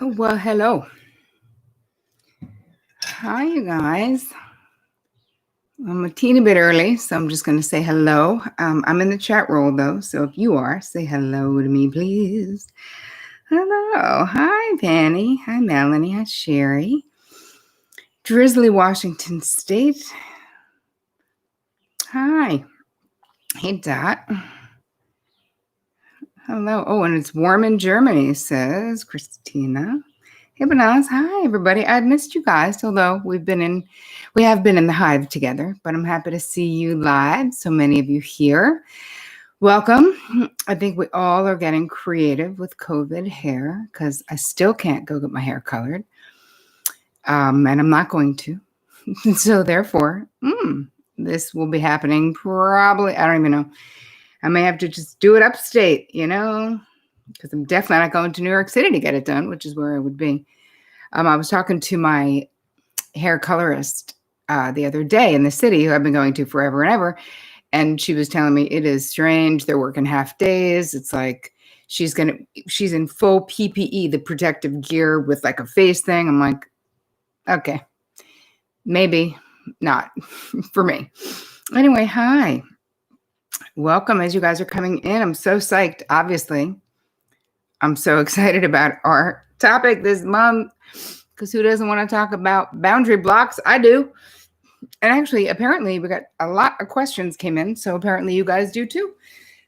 Oh, well, hello. Hi, you guys. I'm a teeny bit early, so I'm just going to say hello. I'm in the chat roll, though, so if you are, say hello to me, please. Hello. Hi, Penny. Hi, Melanie. Hi, Sherry. Drizzly, Washington State. Hi. Hey, Dot. Hello. Oh, and it's warm in Germany, says Christina. Hey, Banaz. Hi, everybody. I missed you guys, although we have been in the Hive together, but I'm happy to see you live. So many of you here. Welcome. I think we all are getting creative with COVID hair because I still can't go get my hair colored. And I'm not going to. So therefore, this will be happening probably, I don't even know. I may have to just do it upstate, because I'm definitely not going to New York City to get it done, which is where I would be. I was talking to my hair colorist the other day in the city, who I've been going to forever and ever. And she was telling me it is strange. They're working half days. It's like she's in full PPE, the protective gear with like a face thing. I'm like, okay, maybe not for me. Anyway, hi. Welcome as you guys are coming in. I'm so psyched. Obviously, I'm so excited about our topic this month because who doesn't want to talk about boundary blocks? I do. And actually, apparently, we got a lot of questions came in. So apparently you guys do too.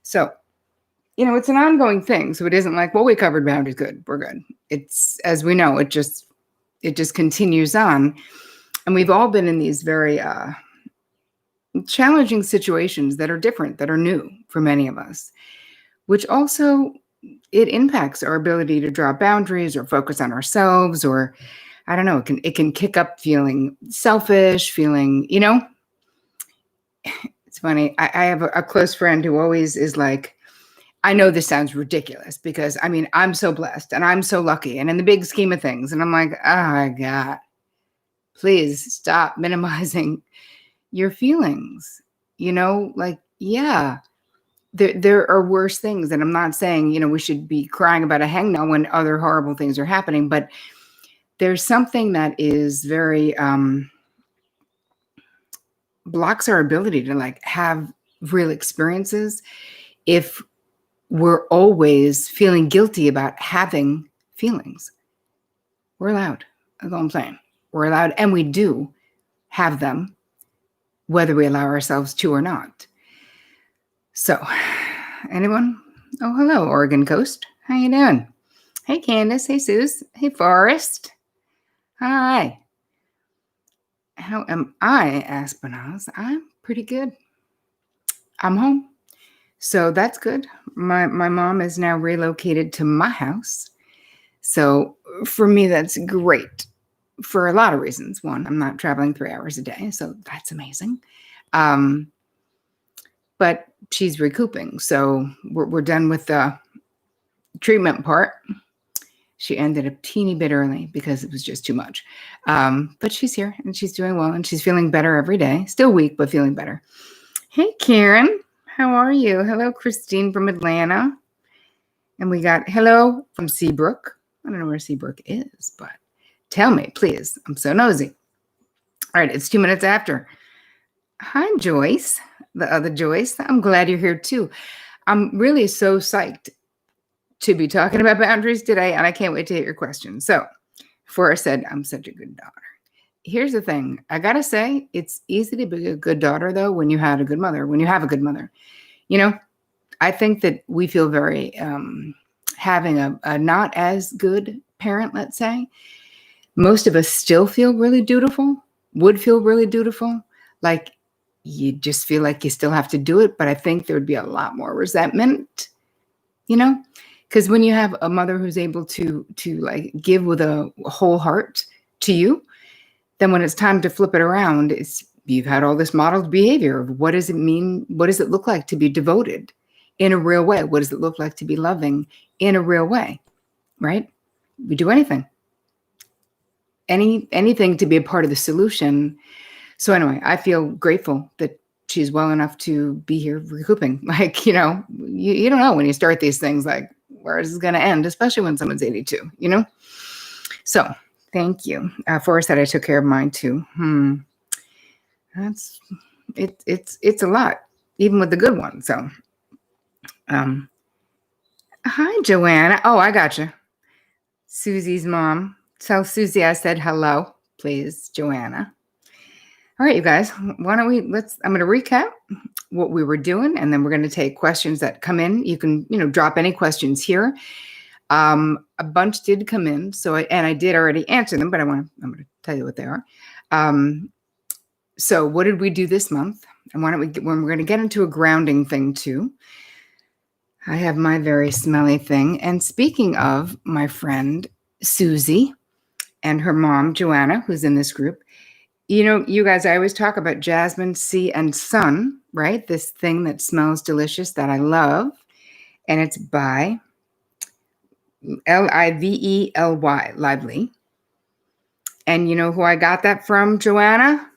So, it's an ongoing thing. So it isn't like, well, we covered boundaries. Good. We're good. It's, as we know, it just continues on. And we've all been in these very challenging situations that are different, that are new for many of us, which also it impacts our ability to draw boundaries or focus on ourselves, or I don't know, it can kick up feeling selfish, feeling, it's funny. I have a close friend who always is like, I know this sounds ridiculous because I'm so blessed and I'm so lucky and in the big scheme of things. And I'm like, oh my God, please stop minimizing your feelings. Yeah, there are worse things. And I'm not saying, we should be crying about a hangnail when other horrible things are happening, but there's something that is very, blocks our ability to like have real experiences if we're always feeling guilty about having feelings. We're allowed. That's all I'm saying. We're allowed, and we do have them, whether we allow ourselves to or not. So, anyone? Oh, hello, Oregon Coast. How you doing? Hey, Candace. Hey, Suze. Hey, Forrest. Hi. How am I, asked Banaz? I'm pretty good. I'm home. So that's good. My mom is now relocated to my house. So for me, that's great for a lot of reasons. One, I'm not traveling 3 hours a day, so that's amazing. But she's recouping. So we're done with the treatment part. She ended a teeny bit early because it was just too much. But she's here and she's doing well and she's feeling better every day. Still weak, but feeling better. Hey, Karen. How are you? Hello, Christine from Atlanta. And we got hello from Seabrook. I don't know where Seabrook is, but tell me, please. I'm so nosy. All right, it's 2 minutes after. Hi, Joyce, the other Joyce. I'm glad you're here too. I'm really so psyched to be talking about boundaries today, and I can't wait to hear your questions. So, before I said I'm such a good daughter. Here's the thing. I got to say, it's easy to be a good daughter, though, when you had a good mother, when you have a good mother. I think that we feel very, having a not as good parent, let's say, most of us still feel really dutiful, would feel really dutiful. Like you just feel like you still have to do it. But I think there would be a lot more resentment, because when you have a mother who's able to like give with a whole heart to you, then when it's time to flip it around, you've had all this modeled behavior of what does it mean? What does it look like to be devoted in a real way? What does it look like to be loving in a real way? Right? We do anything to be a part of the solution. So anyway, I feel grateful that she's well enough to be here recouping. Like, you don't know when you start these things, like where is this going to end, especially when someone's 82, So thank you. Forrest said I took care of mine too. That's it's a lot, even with the good one. So, hi, Joanna. Oh, I got you. Susie's mom. Tell Susie I said hello, please, Joanna. All right, you guys. Why don't we? I'm going to recap what we were doing, and then we're going to take questions that come in. You can, drop any questions here. A bunch did come in, so I did already answer them, but I'm going to tell you what they are. So what did we do this month? And why don't we, when we're going to get into a grounding thing too. I have my very smelly thing. And speaking of my friend Susie and her mom, Joanna, who's in this group, you guys, I always talk about jasmine, sea, and sun, right? This thing that smells delicious that I love. And it's by Lively, Lively. And you know who I got that from, Joanna?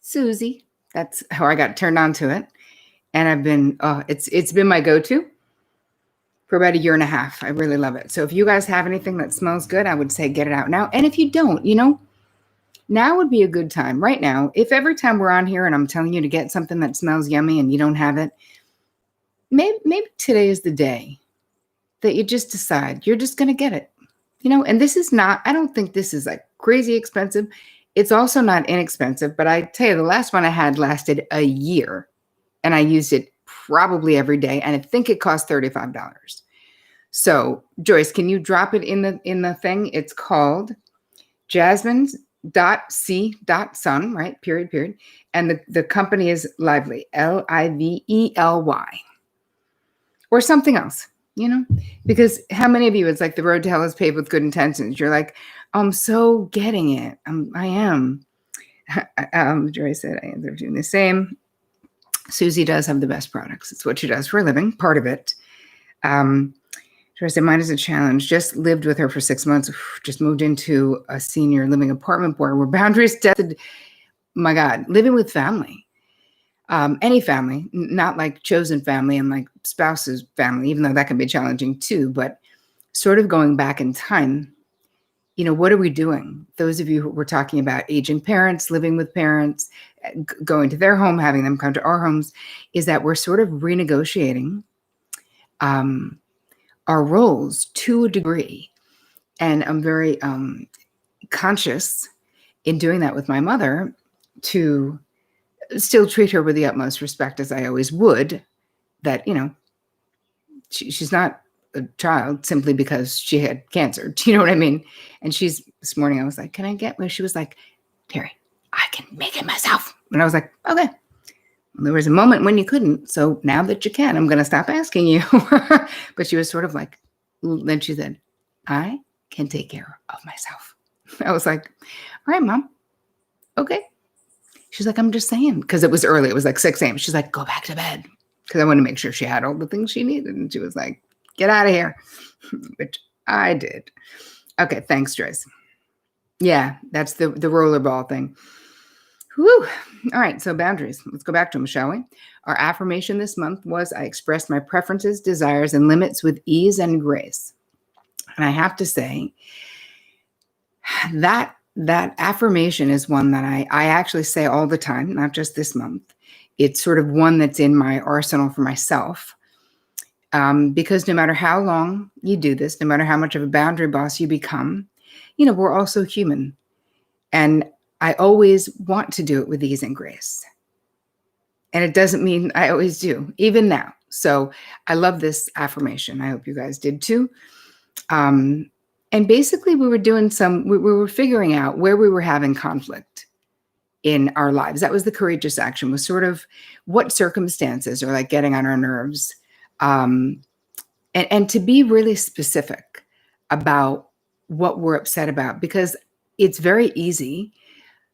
Susie. That's how I got turned on to it. And I've been, it's been my go-to for about 1.5 years. I really love it. So if you guys have anything that smells good, I would say get it out now. And if you don't, now would be a good time right now. If every time we're on here and I'm telling you to get something that smells yummy and you don't have it, maybe today is the day that you just decide you're just going to get it. And this is not, I don't think this is like crazy expensive. It's also not inexpensive, but I tell you, the last one I had lasted 1 year and I used it probably every day. And I think it cost $35. So Joyce, can you drop it in the thing? It's called jasmine.c.sun, right? Period. And the company is Lively, Lively, or something else, because how many of you, it's like the road to hell is paved with good intentions. You're like, I'm so getting it. I am. Joyce said, I am doing the same. Susie does have the best products. It's what she does for a living, part of it. Joyce said, mine is a challenge. Just lived with her for 6 months. Just moved into a senior living apartment where boundaries tested. My God, living with family. Any family, not like chosen family and like spouse's family, even though that can be challenging too, but sort of going back in time, what are we doing? Those of you who were talking about aging parents, living with parents, going to their home, having them come to our homes, is that we're sort of renegotiating our roles to a degree. And I'm very conscious in doing that with my mother to still treat her with the utmost respect, as I always would, that, she's not a child simply because she had cancer. Do you know what I mean? And this morning I was like, can I get where? She was like, Terry, I can make it myself. And I was like, okay. Well, there was a moment when you couldn't. So now that you can, I'm going to stop asking you. But she was sort of like, then she said, I can take care of myself. I was like, all right, Mom. Okay. She's like, I'm just saying, because it was early. It was like 6 a.m. She's like, go back to bed. Because I wanted to make sure she had all the things she needed. And she was like, get out of here, which I did. Okay, thanks, Joyce. Yeah, that's the rollerball thing. Whew. All right, so boundaries. Let's go back to them, shall we? Our affirmation this month was, I expressed my preferences, desires, and limits with ease and grace. And I have to say that affirmation is one that I actually say all the time, not just this month. It's sort of one that's in my arsenal for myself. Because no matter how long you do this, no matter how much of a boundary boss you become, we're also human. And I always want to do it with ease and grace. And it doesn't mean I always do, even now. So I love this affirmation. I hope you guys did too. And basically we were figuring out where we were having conflict in our lives. That was the courageous action, was sort of what circumstances are like getting on our nerves. And to be really specific about what we're upset about, because it's very easy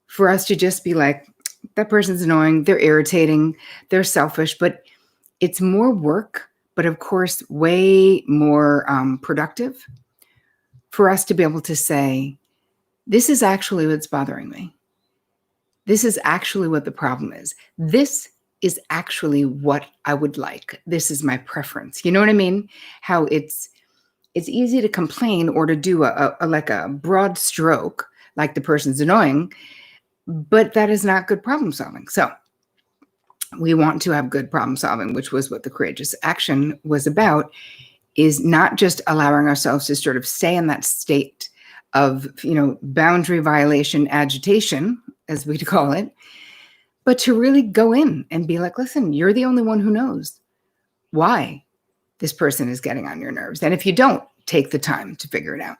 for us to just be like, that person's annoying, they're irritating, they're selfish, but it's more work, but of course, way more productive for us to be able to say, this is actually what's bothering me. This is actually what the problem is. This is actually what I would like. This is my preference. You know what I mean? How it's It's easy to complain or to do like a broad stroke, like the person's annoying, but that is not good problem solving. So we want to have good problem solving, which was what the courageous action was about, is not just allowing ourselves to sort of stay in that state of, boundary violation agitation, as we'd call it, but to really go in and be like, listen, you're the only one who knows why this person is getting on your nerves. And if you don't take the time to figure it out,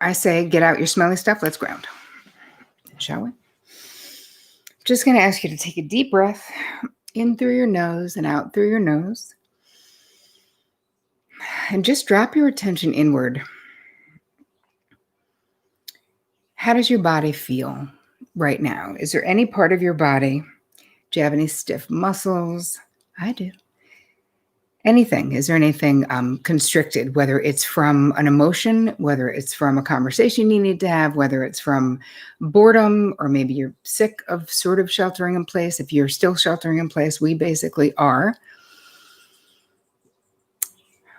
I say, get out your smelly stuff. Let's ground, shall we? Just going to ask you to take a deep breath in through your nose and out through your nose. And just drop your attention inward. How does your body feel right now? Is there any part of your body? Do you have any stiff muscles? I do. Anything? Is there anything constricted, whether it's from an emotion, whether it's from a conversation you need to have, whether it's from boredom, or maybe you're sick of sort of sheltering in place. If you're still sheltering in place, we basically are.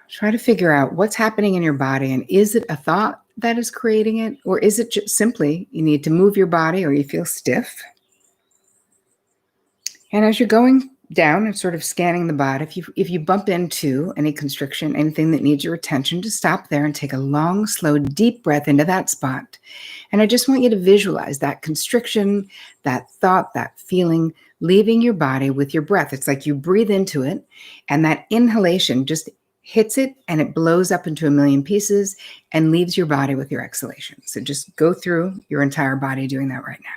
Try to figure out what's happening in your body, and is it a thought that is creating it, or is it just simply you need to move your body or you feel stiff? And as you're going down and sort of scanning the body, if you bump into any constriction, anything that needs your attention, just stop there and take a long, slow, deep breath into that spot. And I just want you to visualize that constriction, that thought, that feeling leaving your body with your breath. It's like you breathe into it, and that inhalation just hits it and it blows up into a million pieces and leaves your body with your exhalation. So just go through your entire body doing that right now.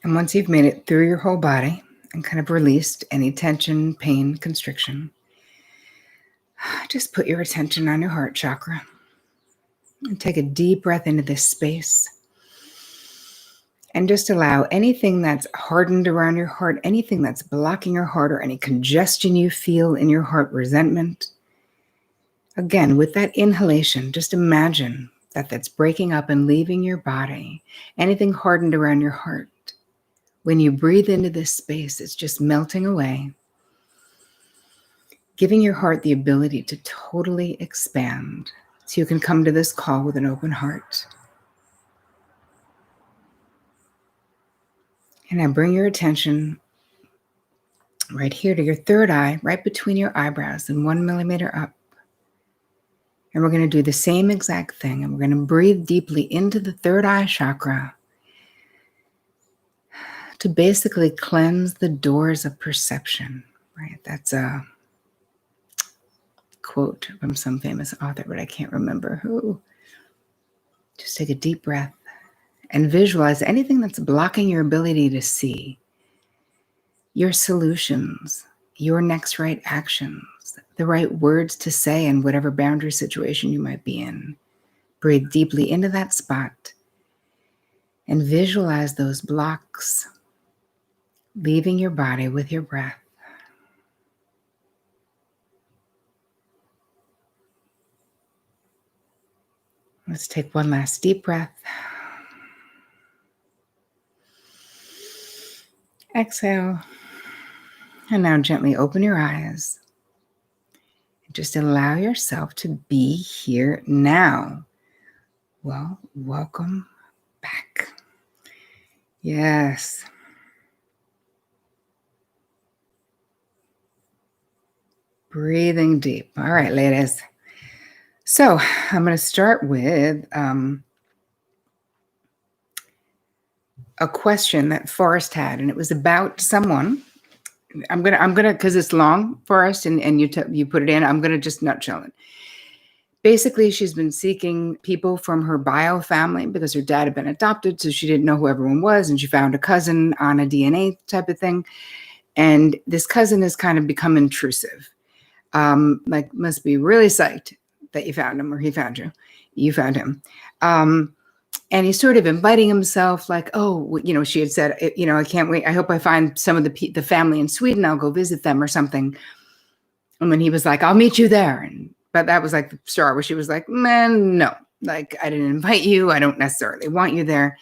And once you've made it through your whole body and kind of released any tension, pain, constriction, just put your attention on your heart chakra and take a deep breath into this space. And just allow anything that's hardened around your heart, anything that's blocking your heart, or any congestion you feel in your heart, resentment. Again, with that inhalation, just imagine that that's breaking up and leaving your body. Anything hardened around your heart. When you breathe into this space, it's just melting away, giving your heart the ability to totally expand so you can come to this call with an open heart. And now bring your attention right here to your third eye, right between your eyebrows and 1 millimeter up. And we're going to do the same exact thing. And we're going to breathe deeply into the third eye chakra to basically cleanse the doors of perception, right? That's a quote from some famous author, but I can't remember who. Just take a deep breath and visualize anything that's blocking your ability to see your solutions, your next right actions, the right words to say in whatever boundary situation you might be in. Breathe deeply into that spot and visualize those blocks leaving your body with your breath. Let's take one last deep breath. Exhale. And now gently open your eyes. Just allow yourself to be here now. Well, welcome back. Yes. Breathing deep. All right, ladies. So I'm going to start with a question that Forrest had, and it was about someone. I'm gonna because it's long, Forrest, and you put it in. I'm gonna just nutshell it. Basically, she's been seeking people from her bio family because her dad had been adopted, so she didn't know who everyone was, and she found a cousin on a DNA type of thing. And this cousin has kind of become intrusive. Like, must be really psyched that you found him, or he found you. You found him. And he's sort of inviting himself, like, oh, she had said, I can't wait. I hope I find some of the family in Sweden. I'll go visit them or something. And then he was like, I'll meet you there. But that was like the start where she was like, man, no, like, I didn't invite you. I don't necessarily want you there.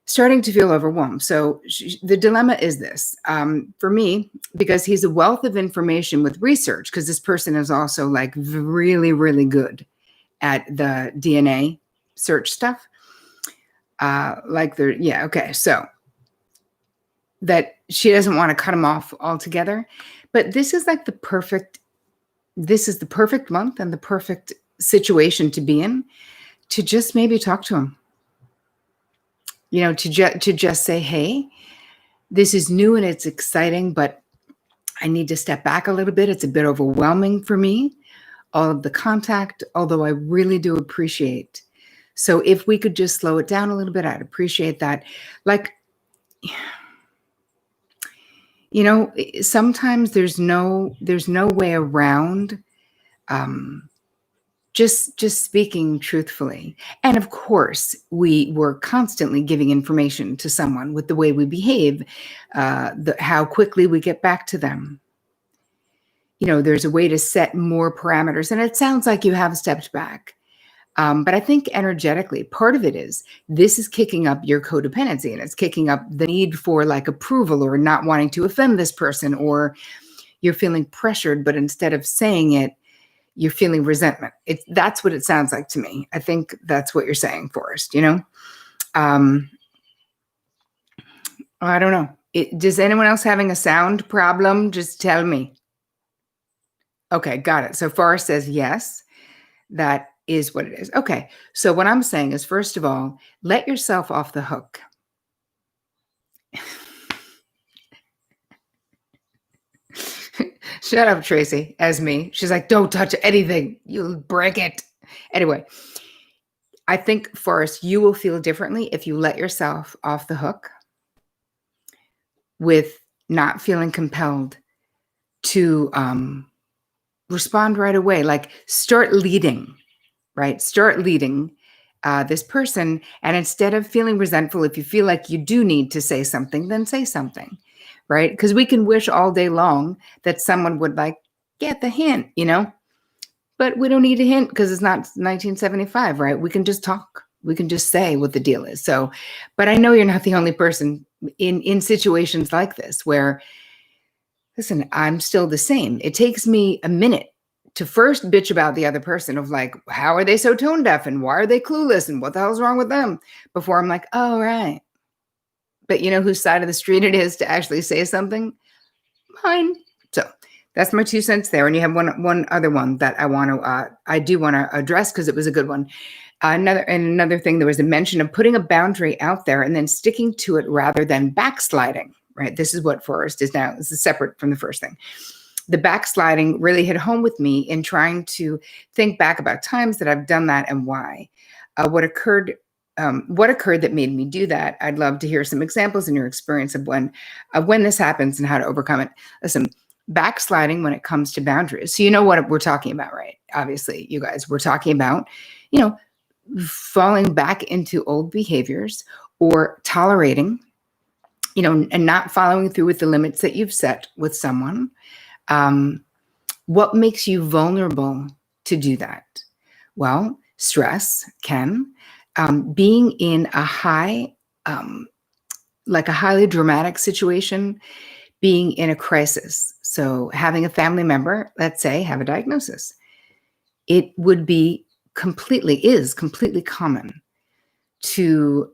Starting to feel overwhelmed. So the dilemma is this, for me, because he's a wealth of information with research, because this person is also like really, really good at the DNA search stuff. So that she doesn't want to cut him off altogether. But this is like the perfect month and the perfect situation to be in, to just maybe talk to him. To just say, hey, this is new and it's exciting, but I need to step back a little bit. It's a bit overwhelming for me, all of the contact, although I really do appreciate. So if we could just slow it down a little bit, I'd appreciate that. Like, sometimes there's no way around just speaking truthfully. And of course, we were constantly giving information to someone with the way we behave, how quickly we get back to them. There's a way to set more parameters. And it sounds like you have stepped back. But I think energetically, part of it is this is kicking up your codependency, and it's kicking up the need for like approval, or not wanting to offend this person, or you're feeling pressured, but instead of saying it, you're feeling resentment. That's what it sounds like to me. I think that's what you're saying, Forrest, I don't know. Does anyone else having a sound problem? Just tell me. Okay, got it. So Forrest says yes, that is what it is. Okay, so what I'm saying is, first of all, let yourself off the hook. Shut up, Tracy, as me. She's like, don't touch anything. You'll break it. Anyway, I think, Forrest, you will feel differently if you let yourself off the hook with not feeling compelled to respond right away. Like, start leading, right? Start leading this person. And instead of feeling resentful, if you feel like you do need to say something, then say something. Right? Because we can wish all day long that someone would like get the hint, but we don't need a hint because it's not 1975, right? We can just talk. We can just say what the deal is. So, but I know you're not the only person in situations like this where, listen, I'm still the same. It takes me a minute to first bitch about the other person of like, how are they so tone deaf and why are they clueless and what the hell's wrong with them? Before I'm like, oh, right. But you know whose side of the street it is to actually say something? Mine. So that's my 2 cents there. And you have one other one that I do want to address because it was a good one. Another thing, there was a mention of putting a boundary out there and then sticking to it rather than backsliding, right? This is what Forrest is now. This is separate from the first thing. The backsliding really hit home with me in trying to think back about times that I've done that and why. What occurred that made me do that? I'd love to hear some examples in your experience of when this happens and how to overcome it. Listen, backsliding when it comes to boundaries. So you know what we're talking about, right? Obviously, you guys, we're talking about, falling back into old behaviors or tolerating, and not following through with the limits that you've set with someone. What makes you vulnerable to do that? Well, stress can. Being in a highly dramatic situation, being in a crisis. So having a family member, let's say, have a diagnosis, it would be completely common to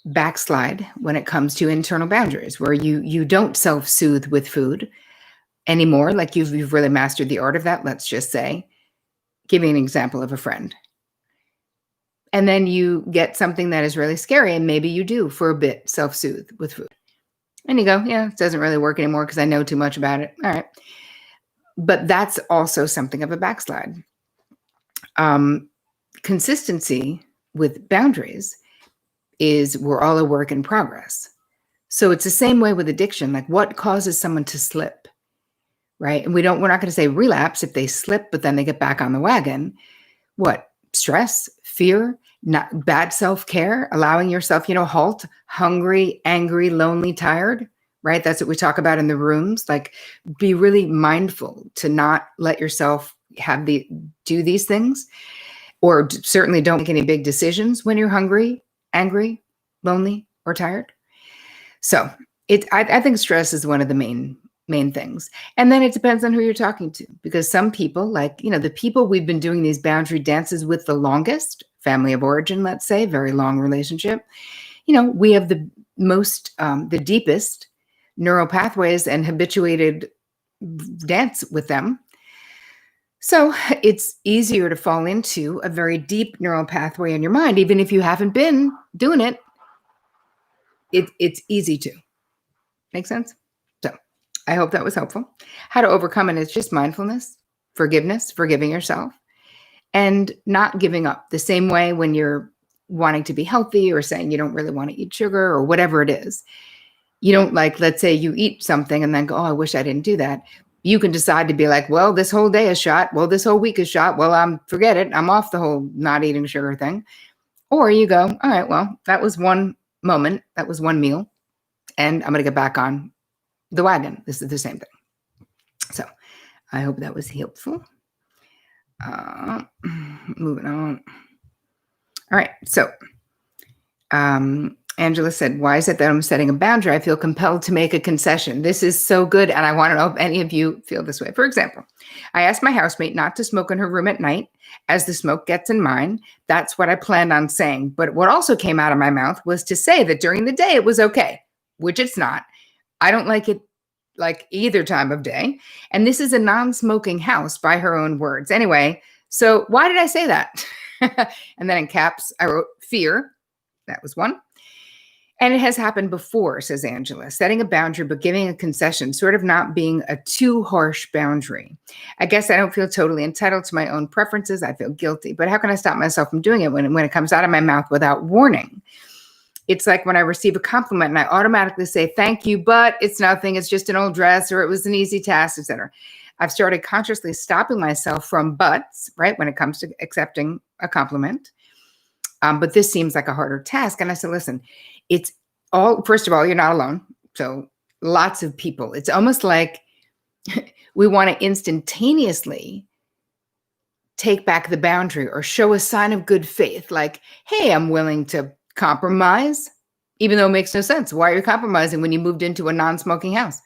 backslide when it comes to internal boundaries, where you don't self-soothe with food anymore. Like you've really mastered the art of that. Let's just say, give me an example of a friend. And then you get something that is really scary, and maybe you do for a bit self-soothe with food. And you go, yeah, it doesn't really work anymore because I know too much about it. All right. But that's also something of a backslide. Consistency with boundaries is we're all a work in progress. So it's the same way with addiction. Like, what causes someone to slip, right? And we're not going to say relapse if they slip, but then they get back on the wagon. What? Stress, fear, not bad self-care, allowing yourself, halt, hungry, angry, lonely, tired, right? That's what we talk about in the rooms. Like, be really mindful to not let yourself do these things, or certainly don't make any big decisions when you're hungry, angry, lonely, or tired. So I think stress is one of the main things. And then it depends on who you're talking to, because some people, like, the people we've been doing these boundary dances with the longest, family of origin, let's say, very long relationship, we have the deepest neural pathways and habituated dance with them. So it's easier to fall into a very deep neural pathway in your mind. Even if you haven't been doing it, it's easy to. Make sense? So I hope that was helpful. How to overcome it is just mindfulness, forgiveness, forgiving yourself, and not giving up. The same way when you're wanting to be healthy or saying you don't really want to eat sugar or whatever it is. You don't, like, let's say you eat something and then go, oh, I wish I didn't do that. You can decide to be like, well, this whole day is shot. Well, this whole week is shot. Well, forget it. I'm off the whole not eating sugar thing. Or you go, all right, well, that was one moment. That was one meal. And I'm going to get back on the wagon. This is the same thing. So I hope that was helpful. Moving on. All right. So Angela said, why is it that I'm setting a boundary? I feel compelled to make a concession. This is so good. And I want to know if any of you feel this way. For example, I asked my housemate not to smoke in her room at night as the smoke gets in mine. That's what I planned on saying. But what also came out of my mouth was to say that during the day it was okay, which it's not. I don't like it like either time of day. And this is a non-smoking house by her own words. Anyway, so why did I say that? And then in caps, I wrote fear. That was one. And it has happened before, says Angela, setting a boundary but giving a concession, sort of not being a too harsh boundary. I guess I don't feel totally entitled to my own preferences. I feel guilty. But how can I stop myself from doing it when it comes out of my mouth without warning? It's like when I receive a compliment and I automatically say, thank you, but it's nothing. It's just an old dress, or it was an easy task, etc. I've started consciously stopping myself from buts, right, when it comes to accepting a compliment. But this seems like a harder task. And I said, listen, first of all, you're not alone. So lots of people, it's almost like we want to instantaneously take back the boundary or show a sign of good faith. Like, hey, I'm willing to compromise, even though it makes no sense. Why are you compromising when you moved into a non-smoking house?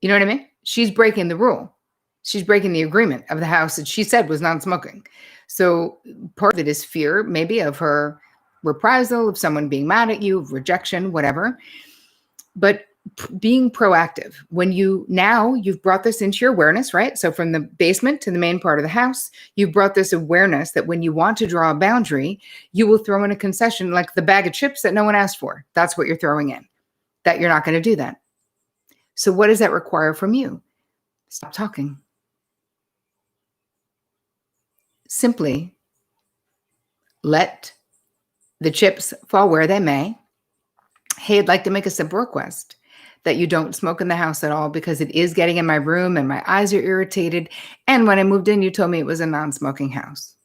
You know what I mean? She's breaking the rule. She's breaking the agreement of the house that she said was non-smoking. So part of it is fear, maybe of her reprisal, of someone being mad at you, of rejection, whatever. But being proactive, when you've brought this into your awareness, right? So from the basement to the main part of the house, you've brought this awareness that when you want to draw a boundary, you will throw in a concession, like the bag of chips that no one asked for. That's what you're throwing in, that you're not going to do that. So what does that require from you? Stop talking. Simply let the chips fall where they may. Hey, I'd like to make a simple request that you don't smoke in the house at all, because it is getting in my room and my eyes are irritated. And when I moved in, you told me it was a non-smoking house.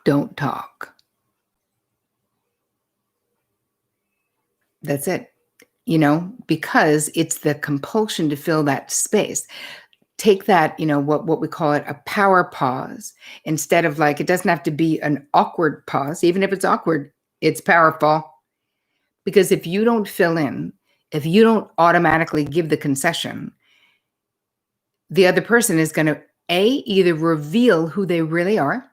Don't talk. That's it. Because it's the compulsion to fill that space. Take that, what we call it, a power pause, instead of, like, it doesn't have to be an awkward pause. Even if it's awkward, it's powerful. Because if you don't fill in, if you don't automatically give the concession, the other person is going to either reveal who they really are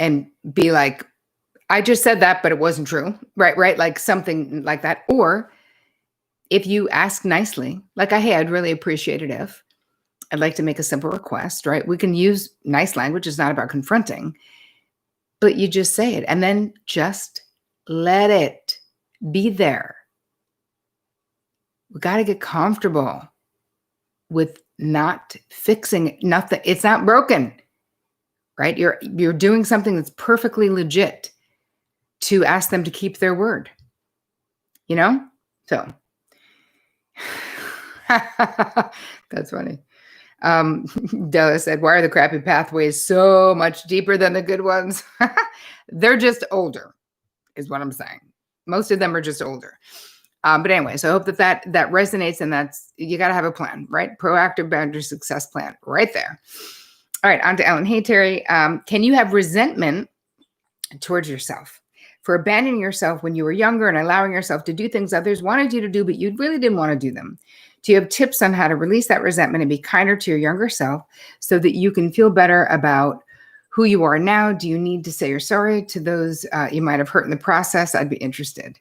and be like, I just said that, but it wasn't true. Right. Like something like that. Or if you ask nicely, like, hey, I'd really appreciate it if I'd like to make a simple request, right? We can use nice language. It's not about confronting, but you just say it and then just let it be there. We got to get comfortable with not fixing nothing. It's not broken. right? You're doing something that's perfectly legit to ask them to keep their word, you know? So that's funny. Della said, why are the crappy pathways so much deeper than the good ones? They're just older, is what I'm saying. Most of them are just older. But anyway, so I hope that resonates, and you got to have a plan, right? Proactive boundary success plan right there. All right, on to Ellen. Hey, Terry, can you have resentment towards yourself for abandoning yourself when you were younger and allowing yourself to do things others wanted you to do, but you really didn't want to do them? Do you have tips on how to release that resentment and be kinder to your younger self so that you can feel better about who you are now? Do you need to say you're sorry to those you might have hurt in the process? I'd be interested.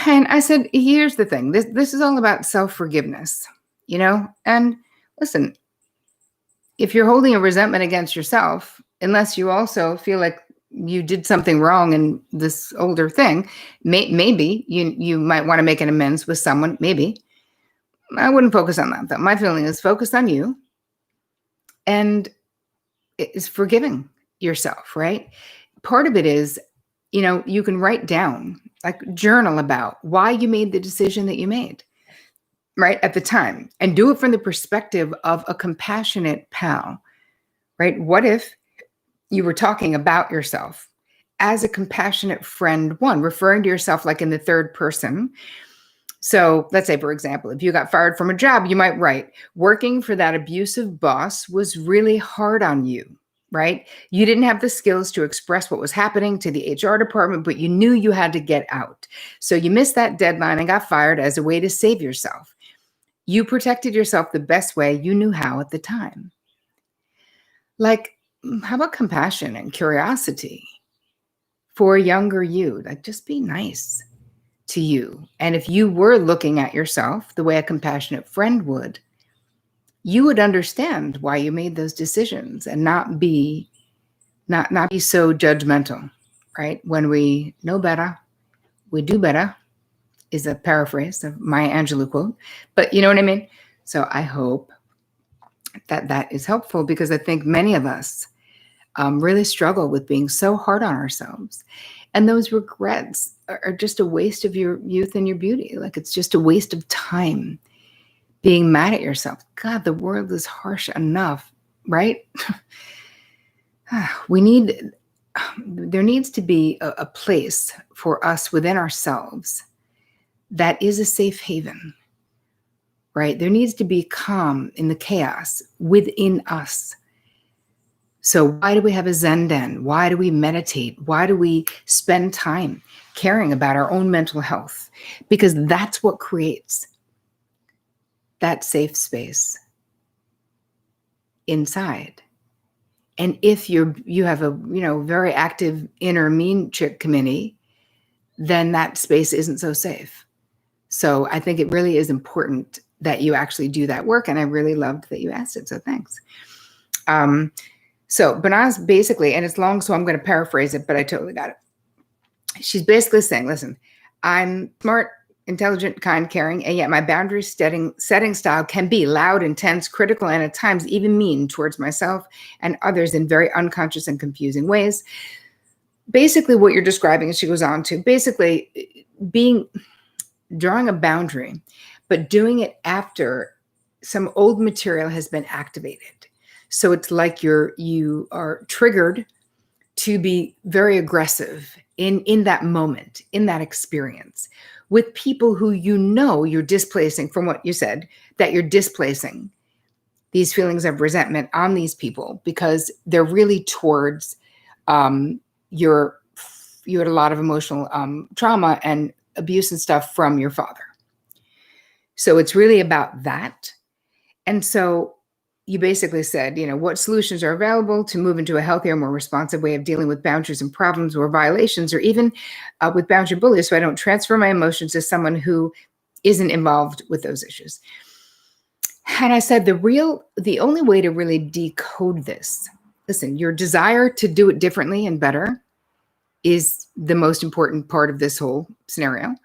And I said, here's the thing. This is all about self-forgiveness, you know? And listen, if you're holding a resentment against yourself, unless you also feel like you did something wrong in this older thing, maybe you might want to make an amends with someone. Maybe. I wouldn't focus on that, though. My feeling is focused on you, and it's forgiving yourself, right? Part of it is, you can write down, like journal about why you made the decision that you made, right, at the time, and do it from the perspective of a compassionate pal, right? What if you were talking about yourself as a compassionate friend, one, referring to yourself like in the third person? So let's say, for example, if you got fired from a job, you might write, working for that abusive boss was really hard on you, right? You didn't have the skills to express what was happening to the HR department, but you knew you had to get out. So you missed that deadline and got fired as a way to save yourself. You protected yourself the best way you knew how at the time. Like, how about compassion and curiosity for younger you? Like, just be nice to you. And if you were looking at yourself the way a compassionate friend would, you would understand why you made those decisions and not be so judgmental, right? When we know better, we do better, is a paraphrase of Maya Angelou quote. But you know what I mean? So I hope that is helpful, because I think many of us really struggle with being so hard on ourselves. And those regrets are just a waste of your youth and your beauty. Like, it's just a waste of time being mad at yourself. God, the world is harsh enough, right? There needs to be a place for us within ourselves that is a safe haven, right? There needs to be calm in the chaos within us. So why do we have a Zen den? Why do we meditate? Why do we spend time caring about our own mental health? Because that's what creates that safe space inside. And if you have a very active inner mean chick committee, then that space isn't so safe. So I think it really is important that you actually do that work. And I really loved that you asked it. So thanks. So Banaz basically, and it's long, so I'm going to paraphrase it, but I totally got it. She's basically saying, listen, I'm smart, intelligent, kind, caring, and yet my boundary setting style can be loud, intense, critical, and at times even mean towards myself and others in very unconscious and confusing ways. Basically what you're describing, and she goes on to, basically drawing a boundary, but doing it after some old material has been activated. So it's like you are triggered to be very aggressive in that moment, in that experience, with people who you're displacing, from what you said, that you're displacing these feelings of resentment on these people because they're really towards you had a lot of emotional trauma and abuse and stuff from your father. So it's really about that. And so you basically said, what solutions are available to move into a healthier, more responsive way of dealing with boundaries and problems or violations, or even with boundary bullies, so I don't transfer my emotions to someone who isn't involved with those issues. And I said, the only way to really decode this, listen, your desire to do it differently and better is the most important part of this whole scenario.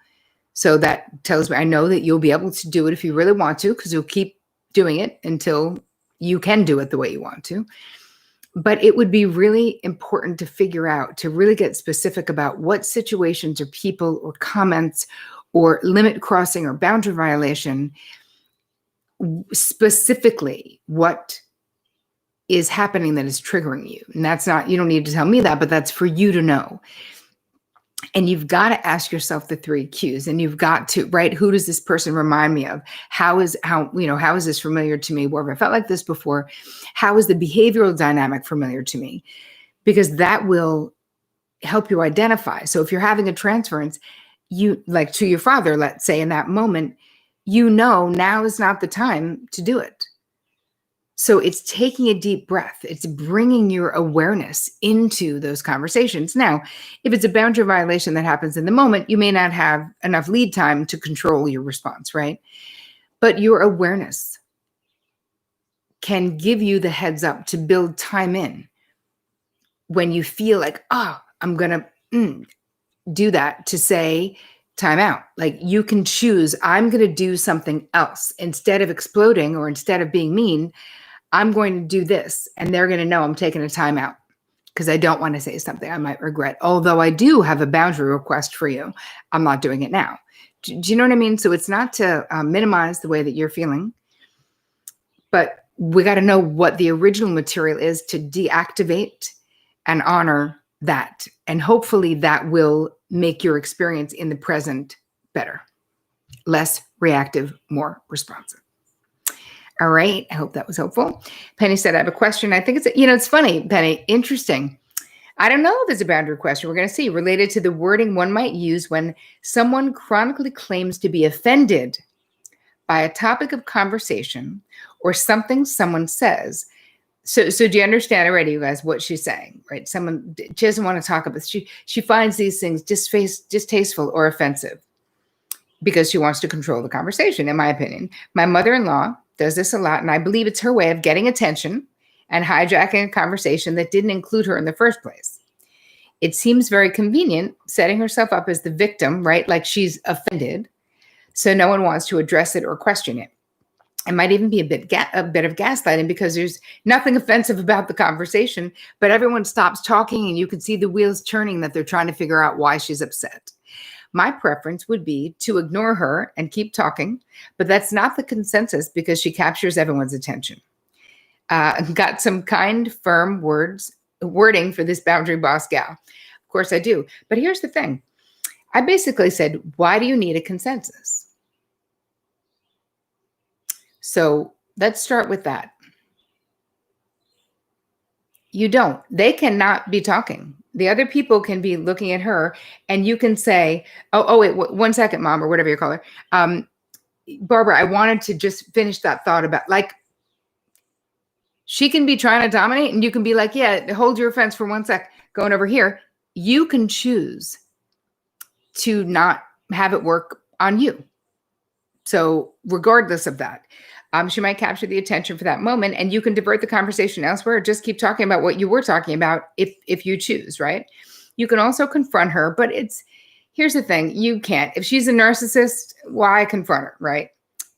So that tells me, I know that you'll be able to do it if you really want to, because you'll keep doing it until you can do it the way you want to. But it would be really important to figure out, to really get specific about what situations or people or comments or limit crossing or boundary violation, specifically what is happening that is triggering you. And that's not, you don't need to tell me that, but that's for you to know. And you've got to ask yourself the 3 cues, and you've got to, right? Who does this person remind me of? How is this familiar to me? Where have I felt like this before? How is the behavioral dynamic familiar to me? Because that will help you identify. So if you're having a transference, you, like to your father, let's say, in that moment, now is not the time to do it. So it's taking a deep breath. It's bringing your awareness into those conversations. Now, if it's a boundary violation that happens in the moment, you may not have enough lead time to control your response, right? But your awareness can give you the heads up to build time in when you feel like, I'm going to do that, to say time out. Like, you can choose, I'm going to do something else. Instead of exploding or instead of being mean, I'm going to do this, and they're going to know I'm taking a time out because I don't want to say something I might regret. Although I do have a boundary request for you, I'm not doing it now. Do you know what I mean? So it's not to minimize the way that you're feeling, but we got to know what the original material is to deactivate and honor that. And hopefully that will make your experience in the present better, less reactive, more responsive. All right. I hope that was helpful. Penny said, I have a question. I think it's funny, Penny. Interesting. I don't know if there's a boundary question. We're going to see, related to the wording one might use when someone chronically claims to be offended by a topic of conversation or something someone says. So do you understand already, you guys, what she's saying, right? She doesn't want to talk about, she finds these things distasteful or offensive because she wants to control the conversation, in my opinion. My mother-in-law does this a lot, and I believe it's her way of getting attention and hijacking a conversation that didn't include her in the first place. It seems very convenient, setting herself up as the victim, right? Like she's offended, so no one wants to address it or question it. It might even be a bit of gaslighting, because there's nothing offensive about the conversation, but everyone stops talking and you can see the wheels turning, that they're trying to figure out why she's upset. My preference would be to ignore her and keep talking, but that's not the consensus because she captures everyone's attention. Got some kind, firm wording for this boundary boss gal? Of course I do. But here's the thing. I basically said, why do you need a consensus? So let's start with that. You don't. They cannot be talking. The other people can be looking at her, and you can say, oh, wait, 1 second, mom, or whatever you call her. Barbara, I wanted to just finish that thought about, like, she can be trying to dominate, and you can be like, yeah, hold your offense for 1 sec, going over here. You can choose to not have it work on you. So regardless of that, she might capture the attention for that moment, and you can divert the conversation elsewhere, or just keep talking about what you were talking about if you choose, right? You can also confront her, but here's the thing. You can't. If she's a narcissist, why confront her, right?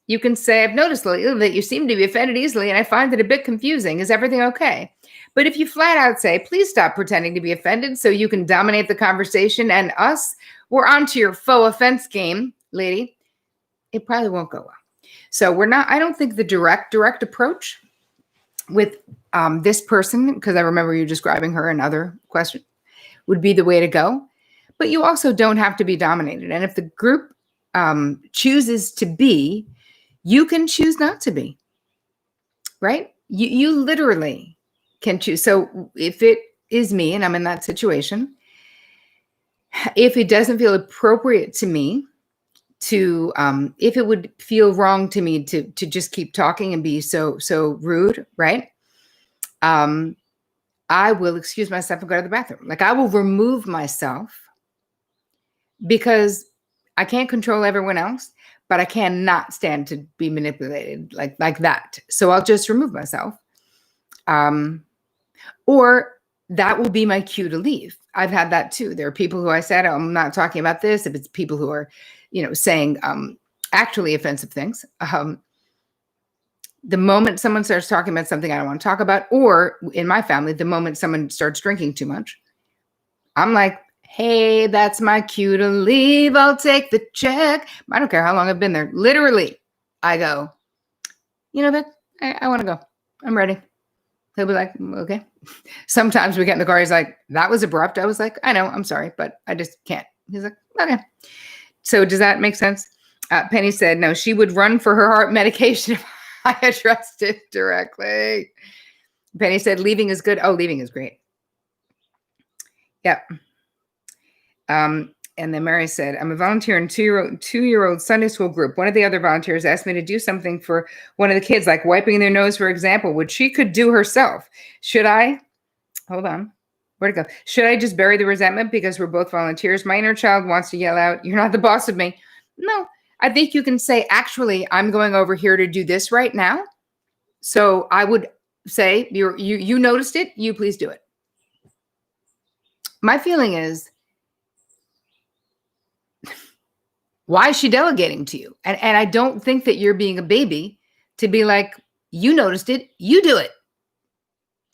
You can say, I've noticed lately that you seem to be offended easily, and I find it a bit confusing. Is everything okay? But if you flat out say, please stop pretending to be offended so you can dominate the conversation, and we're on to your faux offense game, lady, it probably won't go well. So I don't think the direct approach with this person, because I remember you describing her in other question, would be the way to go. But you also don't have to be dominated. And if the group chooses to be, you can choose not to be, right? You literally can choose. So if it is me and I'm in that situation, if it doesn't feel appropriate to me, if it would feel wrong to me to just keep talking and be so rude, right? I will excuse myself and go to the bathroom. Like, I will remove myself, because I can't control everyone else, but I cannot stand to be manipulated like that. So I'll just remove myself. Or that will be my cue to leave. I've had that too. There are people who I said, I'm not talking about this. If it's people who are, saying actually offensive things, The moment someone starts talking about something I don't want to talk about, or in my family, the moment someone starts drinking too much, I'm like, hey, that's my cue to leave. I'll take the check. I don't care how long I've been there. Literally, I go, you know, that I want to go. I'm ready. He'll be like, okay. Sometimes we get in the car. He's like, that was abrupt. I was like, I know, I'm sorry, but I just can't. He's like, okay. So does that make sense? Penny said, no, she would run for her heart medication if I addressed it directly. Penny said, leaving is good. Oh, leaving is great. Yep. And then Mary said, I'm a volunteer in two-year-old Sunday school group. One of the other volunteers asked me to do something for one of the kids, like wiping their nose, for example, which she could do herself. Should I? Hold on. Where'd it go? Should I just bury the resentment because we're both volunteers? My inner child wants to yell out, you're not the boss of me. No, I think you can say, actually, I'm going over here to do this right now. So I would say, you noticed it, you please do it. My feeling is, why is she delegating to you? And I don't think that you're being a baby to be like, you noticed it, you do it.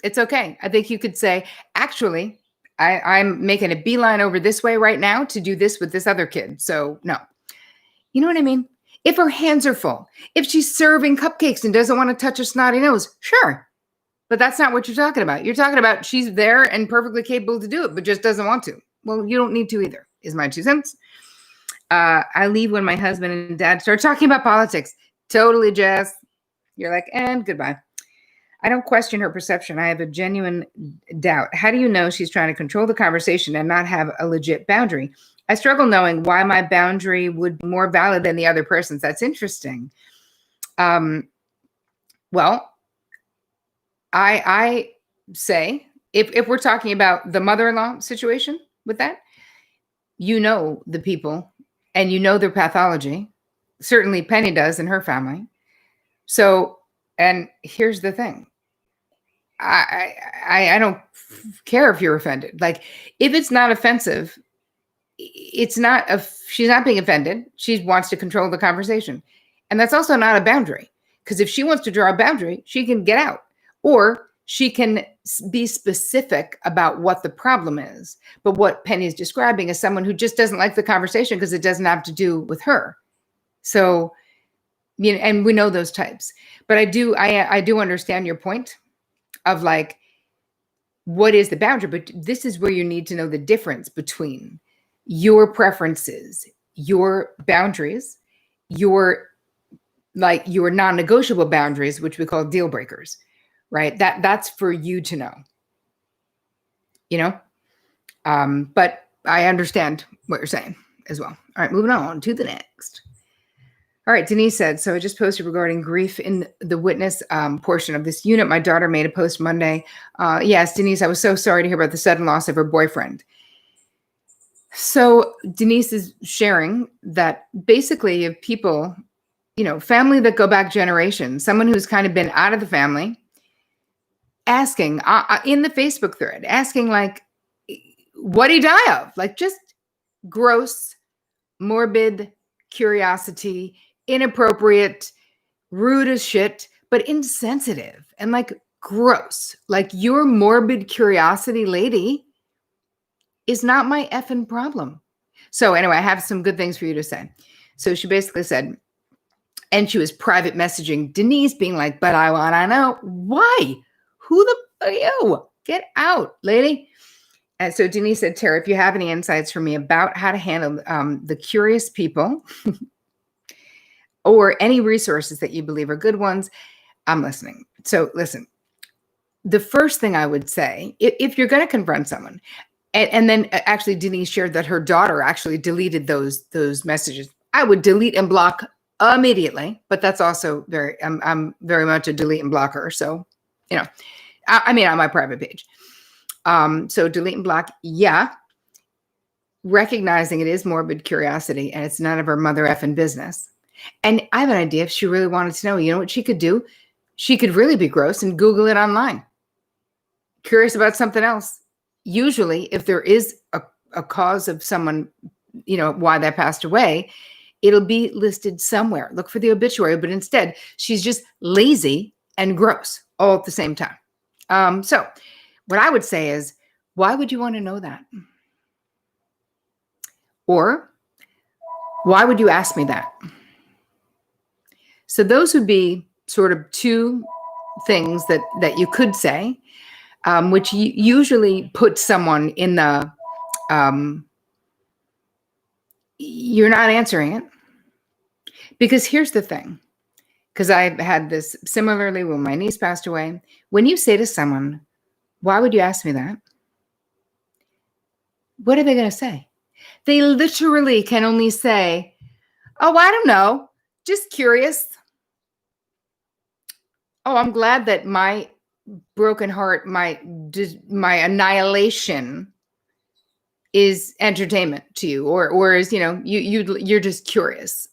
It's okay. I think you could say, actually, I'm making a beeline over this way right now to do this with this other kid. So no. You know what I mean? If her hands are full, if she's serving cupcakes and doesn't want to touch a snotty nose, sure. But that's not what you're talking about. You're talking about she's there and perfectly capable to do it, but just doesn't want to. Well, you don't need to either, is my 2 cents. I leave when my husband and dad start talking about politics. Totally, Jess. You're like, and goodbye. I don't question her perception. I have a genuine doubt. How do you know she's trying to control the conversation and not have a legit boundary? I struggle knowing why my boundary would be more valid than the other person's. That's interesting. Well, I say, if we're talking about the mother-in-law situation with that, you know the people and you know their pathology. Certainly Penny does in her family. So, and here's the thing. I don't care if you're offended. Like, if it's not offensive, it's not, she's not being offended. She wants to control the conversation. And that's also not a boundary. Because if she wants to draw a boundary, she can get out. Or she can be specific about what the problem is. But what Penny is describing is someone who just doesn't like the conversation because it doesn't have to do with her. So, you know, and we know those types. But I do understand your point of like, what is the boundary? But this is where you need to know the difference between your preferences, your boundaries, your non-negotiable boundaries, which we call deal breakers, right? That's for you to know, you know? But I understand what you're saying as well. All right, moving on to the next. All right, Denise said, so I just posted regarding grief in the witness portion of this unit. My daughter made a post Monday. Yes, Denise, I was so sorry to hear about the sudden loss of her boyfriend. So Denise is sharing that basically you have people, you know, family that go back generations, someone who's kind of been out of the family, asking in the Facebook thread, asking like, what'd he die of? Like just gross, morbid curiosity, inappropriate, rude as shit, but insensitive and like gross. Like your morbid curiosity, lady, is not my effing problem. So anyway, I have some good things for you to say. So she basically said, and she was private messaging Denise being like, but I want to know why? Who the are you? Get out, lady. And so Denise said, Tara, if you have any insights for me about how to handle the curious people or any resources that you believe are good ones, I'm listening. So listen, the first thing I would say, if you're going to confront someone, and then actually Denise shared that her daughter actually deleted those messages. I would delete and block immediately, but that's also I'm very much a delete and blocker. So, you know, I mean, on my private page. So delete and block. Yeah. Recognizing it is morbid curiosity and it's none of her mother effing business. And I have an idea if she really wanted to know, you know what she could do? She could really be gross and Google it online. Curious about something else. Usually if there is a cause of someone, you know, why they passed away, It'll be listed somewhere. Look for the obituary, but instead, she's just lazy and gross all at the same time. So what I would say is, why would you want to know that? Or why would you ask me that? So those would be sort of two things that you could say, which usually puts someone in the, you're not answering it. Because here's the thing, because I had this similarly when my niece passed away. When you say to someone, why would you ask me that? What are they going to say? They literally can only say, oh, I don't know, just curious. Oh, I'm glad that my broken heart, my annihilation is entertainment to you, or is, you're just curious.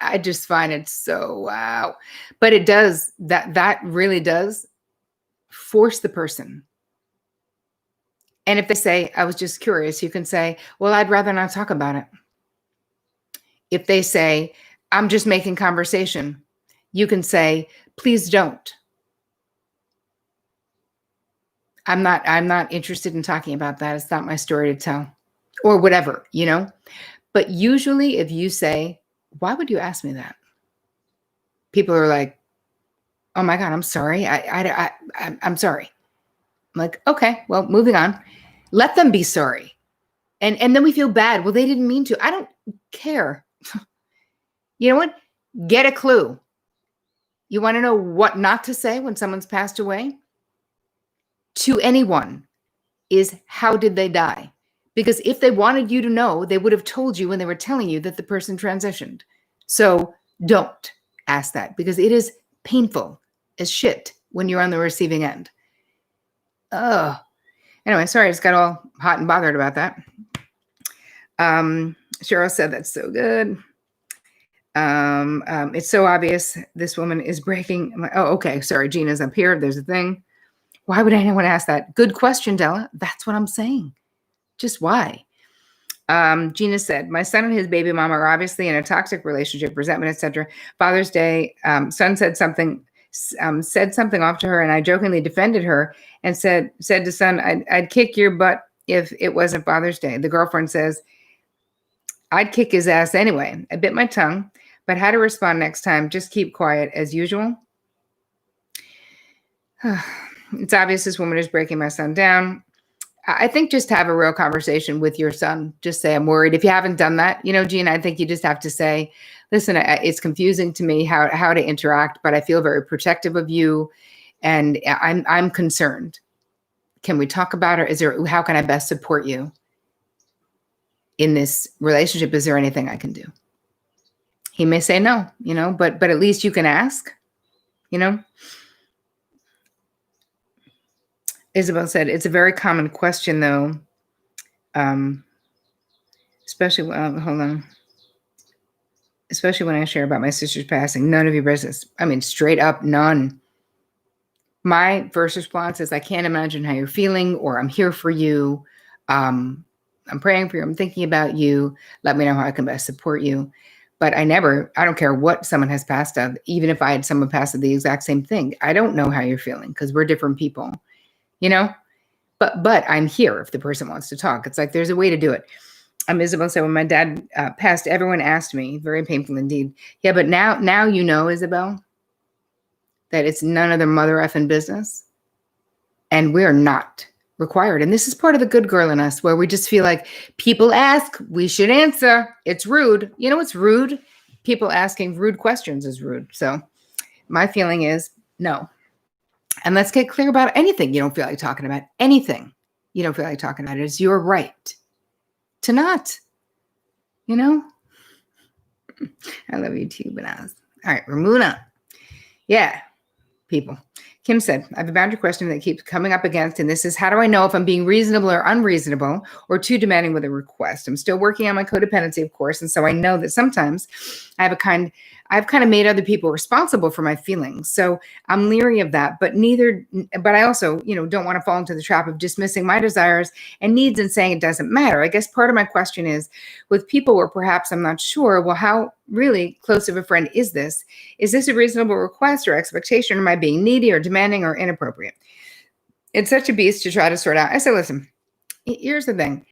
I just find it so wow. But it does, that really does force the person. And if they say, I was just curious, you can say, well, I'd rather not talk about it. If they say, I'm just making conversation, you can say, please don't. I'm not interested in talking about that. It's not my story to tell, or whatever, But usually if you say, why would you ask me that? People are like, oh my God, I'm sorry. I'm sorry. I'm like, okay, well, moving on. Let them be sorry. And then we feel bad. Well, they didn't mean to. I don't care. You know what? Get a clue. You want to know what not to say when someone's passed away? To anyone is, how did they die? Because if they wanted you to know, they would have told you when they were telling you that the person transitioned. So don't ask that, because it is painful as shit when you're on the receiving end. Oh, anyway, sorry, I just got all hot and bothered about that. Cheryl said, that's so good. It's so obvious this woman is breaking. Oh, okay. Sorry. Gina's up here. There's a thing. Why would anyone ask that? Good question, Della. That's what I'm saying. Just why? Gina said, my son and his baby mama are obviously in a toxic relationship, resentment, etc. Father's Day, son said something off to her, and I jokingly defended her and said to son, I'd kick your butt if it wasn't Father's Day. The girlfriend says, I'd kick his ass anyway. I bit my tongue, but how to respond next time? Just keep quiet as usual. It's obvious this woman is breaking my son down. I think just have a real conversation with your son. Just say, I'm worried. If you haven't done that, Gina, I think you just have to say, listen, it's confusing to me how to interact, but I feel very protective of you, and I'm concerned. Can we talk about it? How can I best support you in this relationship? Is there anything I can do? He may say no, but at least you can ask, Isabel said, it's a very common question though. Especially, hold on. Especially when I share about my sister's passing, none of your business. I mean, straight up, none. My first response is, I can't imagine how you're feeling, or I'm here for you. I'm praying for you. I'm thinking about you. Let me know how I can best support you. But I don't care what someone has passed of, even if I had someone pass of the exact same thing. I don't know how you're feeling, because we're different people, but I'm here if the person wants to talk. It's like, there's a way to do it. Isabel said, when my dad passed, everyone asked me, very painful indeed. Yeah, but now Isabel, that it's none of their mother effing business. And we're not required. And this is part of the good girl in us, where we just feel like people ask, we should answer. It's rude. It's rude. People asking rude questions is rude. So my feeling is no. And let's get clear about anything you don't feel like talking about. Anything you don't feel like talking about. It is your right to not, I love you too, bananas. All right, we're moving on. Yeah, people. Kim said, I have a boundary question that keeps coming up against, and this is, how do I know if I'm being reasonable or unreasonable or too demanding with a request? I'm still working on my codependency, of course, and so I know that sometimes I have a kind I've kind of made other people responsible for my feelings. So I'm leery of that, but I also, don't want to fall into the trap of dismissing my desires and needs and saying it doesn't matter. I guess part of my question is with people where perhaps I'm not sure, well, how really close of a friend is this? Is this a reasonable request or expectation? Am I being needy or demanding or inappropriate? It's such a beast to try to sort out. I say, listen, here's the thing.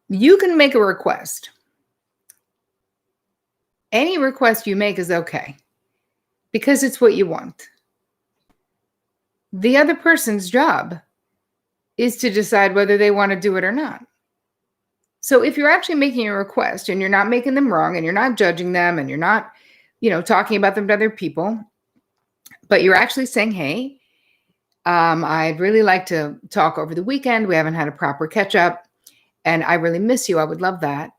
You can make a request. Any request you make is okay because it's what you want. The other person's job is to decide whether they want to do it or not. So if you're actually making a request and you're not making them wrong and you're not judging them and you're not, talking about them to other people, but you're actually saying, hey, I'd really like to talk over the weekend. We haven't had a proper catch up and I really miss you. I would love that.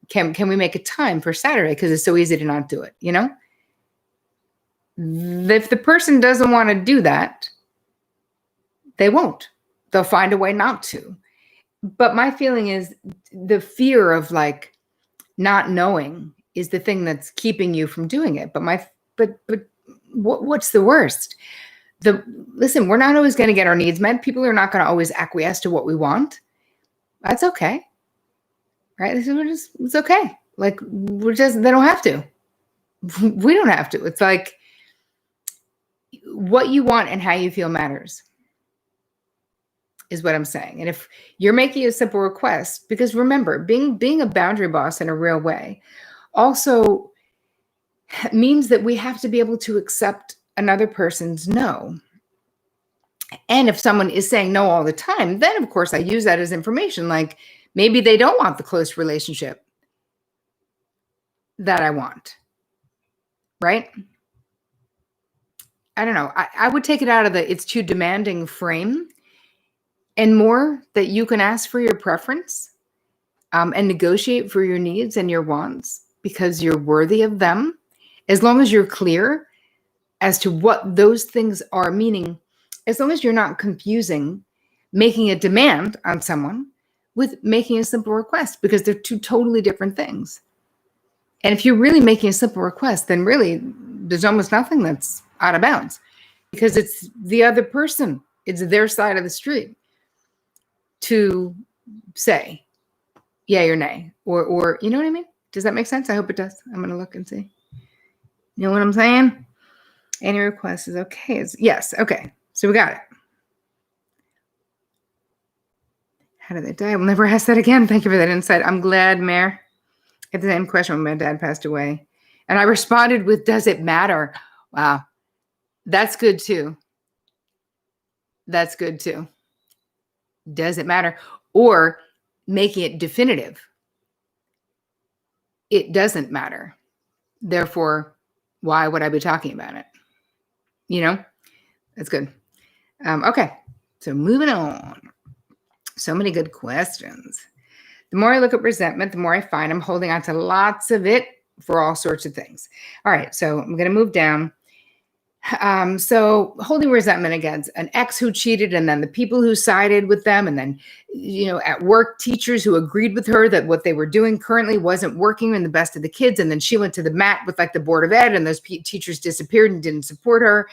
Can we make a time for Saturday? Because it's so easy to not do it, If the person doesn't want to do that, they won't. They'll find a way not to. But my feeling is the fear of not knowing is the thing that's keeping you from doing it. But what's the worst? Listen, we're not always going to get our needs met. People are not going to always acquiesce to what we want. That's okay. Right? It's okay. They don't have to. We don't have to. It's like what you want and how you feel matters is what I'm saying. And if you're making a simple request, because remember, being a boundary boss in a real way also means that we have to be able to accept another person's no. And if someone is saying no all the time, then of course I use that as information. Like maybe they don't want the close relationship that I want, right? I don't know. I would take it out of the it's too demanding frame and more that you can ask for your preference and negotiate for your needs and your wants because you're worthy of them. As long as you're clear as to what those things are, meaning as long as you're not confusing making a demand on someone with making a simple request, because they're two totally different things. And if you're really making a simple request, then really there's almost nothing that's out of bounds because it's the other person. It's their side of the street to say yay or nay, or you know what I mean? Does that make sense? I hope it does. I'm going to look and see. You know what I'm saying? Any request is okay. Yes. Okay. So we got it. How did they die? I will never ask that again. Thank you for that insight. I'm glad, Mayor. I had the same question when my dad passed away. And I responded with, does it matter? Wow. That's good too. That's good too. Does it matter? Or making it definitive. It doesn't matter. Therefore, why would I be talking about it? That's good. Okay. So moving on. So many good questions. The more I look at resentment, the more I find I'm holding on to lots of it for all sorts of things. All right. So I'm going to move down. So holding resentment against an ex who cheated, and then the people who sided with them, and then, at work, teachers who agreed with her that what they were doing currently wasn't working in the best of the kids. And then she went to the mat with the board of ed, and those teachers disappeared and didn't support her.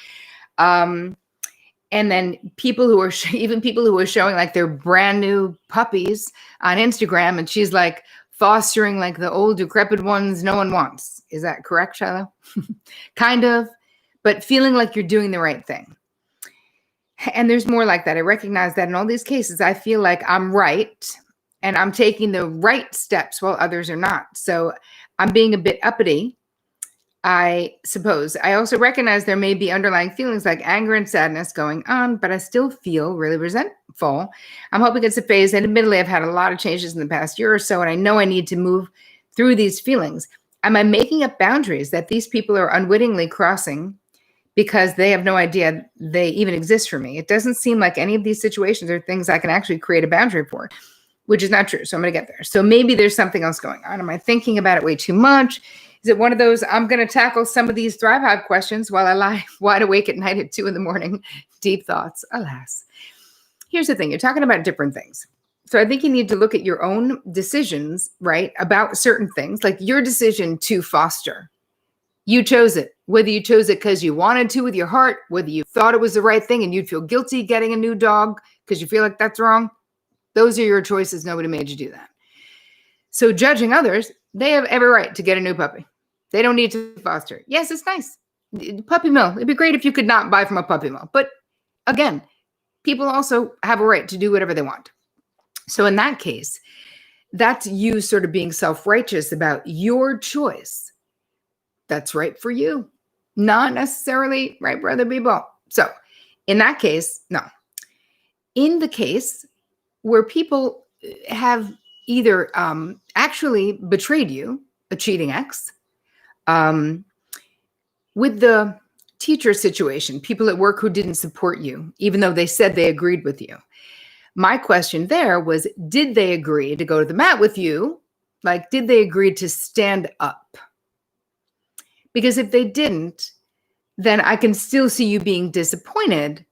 And then people who are even people who are showing their brand new puppies on Instagram, and she's fostering the old decrepit ones no one wants. Is that correct, Shiloh? Kind of. But feeling like you're doing the right thing. And there's more like that. I recognize that in all these cases, I feel like I'm right and I'm taking the right steps while others are not. So I'm being a bit uppity, I suppose. I also recognize there may be underlying feelings like anger and sadness going on, but I still feel really resentful. I'm hoping it's a phase. And admittedly, I've had a lot of changes in the past year or so, and I know I need to move through these feelings. Am I making up boundaries that these people are unwittingly crossing because they have no idea they even exist for me? It doesn't seem like any of these situations are things I can actually create a boundary for, which is not true. So I'm going to get there. So maybe there's something else going on. Am I thinking about it way too much? Is it one of those, I'm going to tackle some of these Thrive Hive questions while I lie wide awake at night at 2 a.m, deep thoughts, alas. Here's the thing. You're talking about different things. So I think you need to look at your own decisions, right, about certain things, like your decision to foster. You chose it. Whether you chose it because you wanted to with your heart, whether you thought it was the right thing and you'd feel guilty getting a new dog because you feel like that's wrong, those are your choices. Nobody made you do that. So judging others, they have every right to get a new puppy. They don't need to foster. Yes, it's nice. Puppy mill. It'd be great if you could not buy from a puppy mill. But again, people also have a right to do whatever they want. So in that case, that's you sort of being self-righteous about your choice. That's right for you, not necessarily right for other people. So in that case, no. In the case where people have either actually betrayed you, a cheating ex, with the teacher situation, people at work who didn't support you, even though they said they agreed with you. My question there was, did they agree to go to the mat with you? Like, did they agree to stand up? Because if they didn't, then I can still see you being disappointed,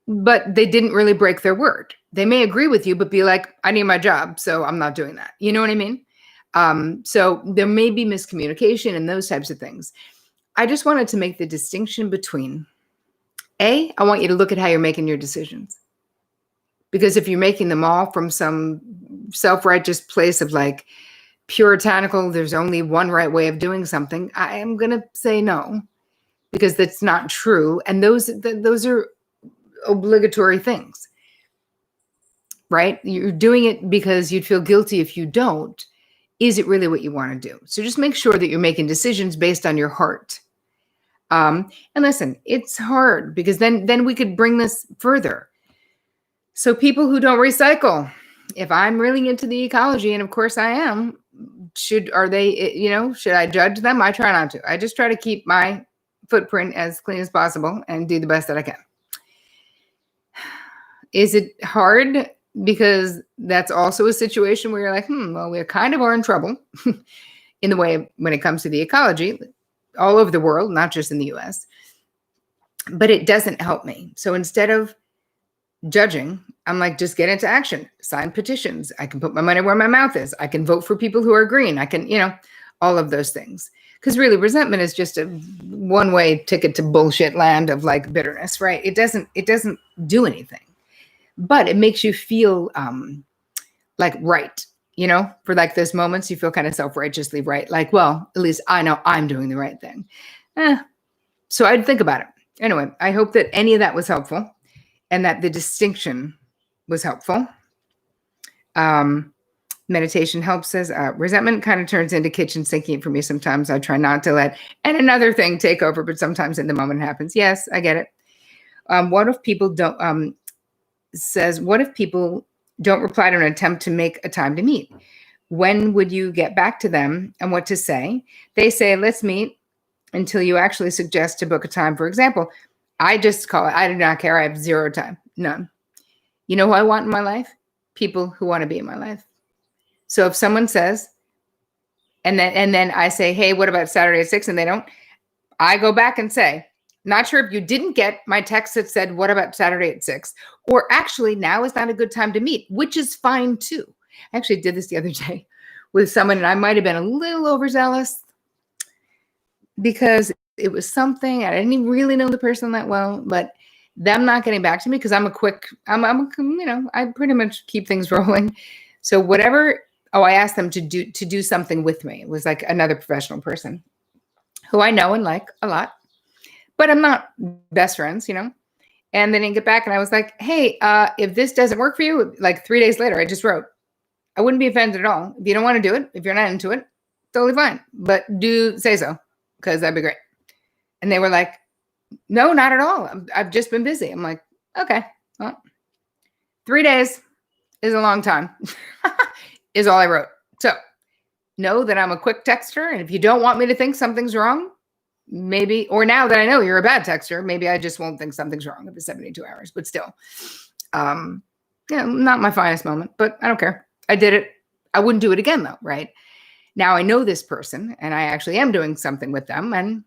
but they didn't really break their word. They may agree with you, but be like, I need my job, so I'm not doing that. You know what I mean? So there may be miscommunication and those types of things. I just wanted to make the distinction between, I want you to look at how you're making your decisions. Because if you're making them all from some self-righteous place of like puritanical, there's only one right way of doing something, I am going to say no, because that's not true. And those are obligatory things, right? You're doing it because you'd feel guilty if you don't. Is it really what you want to do? So just make sure that you're making decisions based on your heart. And listen, it's hard because then we could bring this further. So people who don't recycle, if I'm really into the ecology, and of course I am, should I judge them? I try not to. I just try to keep my footprint as clean as possible and do the best that I can. Is it hard? Because that's also a situation where you're like, well, we kind of are in trouble in the way when it comes to the ecology all over the world, not just in the US, but it doesn't help me. So instead of judging, I'm like, just get into action, sign petitions. I can put my money where my mouth is. I can vote for people who are green. I can, all of those things. Because really resentment is just a one-way ticket to bullshit land of like bitterness, right? It doesn't do anything. But it makes you feel like right, for like those moments you feel kind of self-righteously right. Like, well, at least I know I'm doing the right thing. So I'd think about it. Anyway, I hope that any of that was helpful and that the distinction was helpful. Meditation helps says, resentment kind of turns into kitchen sinking for me sometimes. I try not to let and another thing take over, but sometimes in the moment it happens. Yes, I get it. What if people don't... says, what if people don't reply to an attempt to make a time to meet? When would you get back to them and what to say? They say, let's meet until you actually suggest to book a time. For example, I just call it, I do not care. I have zero time. None. You know who I want in my life? People who want to be in my life. So if someone says, and then I say, hey, what about Saturday at 6? And they don't, I go back and say, not sure if you didn't get my text that said, what about Saturday at 6? Or actually, now is not a good time to meet, which is fine too. I actually did this the other day with someone, and I might have been a little overzealous because it was something, I didn't even really know the person that well, but them not getting back to me because I pretty much keep things rolling. So whatever, I asked them to do something with me. It was like another professional person who I know and like a lot. But I'm not best friends, And they didn't get back. And I was like, hey, if this doesn't work for you, like 3 days later, I just wrote, I wouldn't be offended at all. If you don't want to do it, if you're not into it, totally fine. But do say so, because that'd be great. And they were like, no, not at all. I've just been busy. I'm like, okay, well, 3 days is a long time, is all I wrote. So know that I'm a quick texter. And if you don't want me to think something's wrong, maybe, or now that I know you're a bad texter, maybe I just won't think something's wrong if it's 72 hours, but still, not my finest moment, but I don't care. I did it. I wouldn't do it again though, right? Now I know this person and I actually am doing something with them and